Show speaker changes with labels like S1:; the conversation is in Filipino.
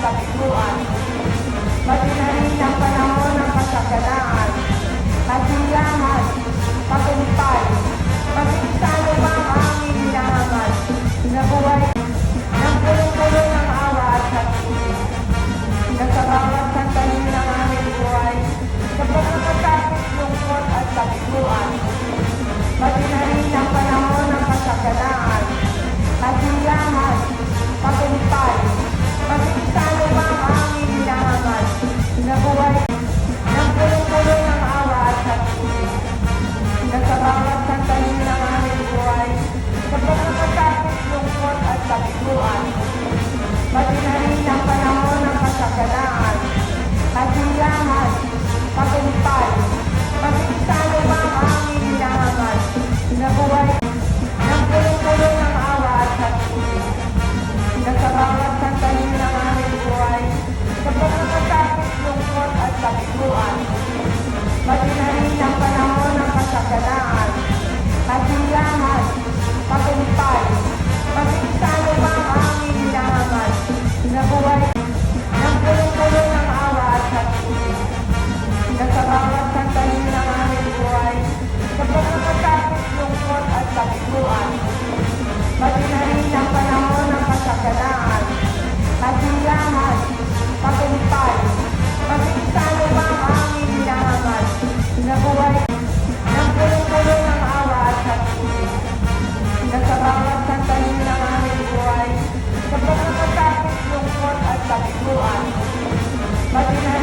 S1: kabiguan. Pati na rin ang panahon ng kasagalaan, kasiyahan, tagumpay, pag-isa lumang aming hinahangat, na buhay ng pulong-pulong ng awa at sakit, na sa bawat sandali ng aming buhay, sa pagkakasakit, lungkot at kabiguan. Pati na rin ang panahon ng kasagalaan, kasiyahan, tagumpay, pag-isa lumang aming hinahangat, na buhay ng pulong-pulong ng awa at sakit, na sa bawat sandali ng aming buhay, sa pagkakasakit, lungkot at kabiguan. Pati na rin ang panahon ng kasagalaan, kasiyahan, tagumpay, pag-isa lumang aming hinahangat, na buhay ng pulong-pulong ng awa at sakit, na sa bawat sandali ng aming buhay, sa pagkakasakit, lungkot at kabiguan. Pati na rin ang panahon ng kasagalaan, kasiyahan, tagumpay, pag-isa lumang aming hinahangat, na buhay ng pulong-pulong ng awa at sakit, na sa bawat sandali ng aming buhay, sa pagkakasakit, lungkot at kabiguan. Pati na rin ang panahon ng kasagalaan, kasiyahan, tagumpay, pag-isa lumang aming hinahangat, na buhay ng pulong-pulong ng awa at sakit, na sa bawat sandali ng aming buhay, sa pagkakasakit, lungkot at kabiguan. Pati na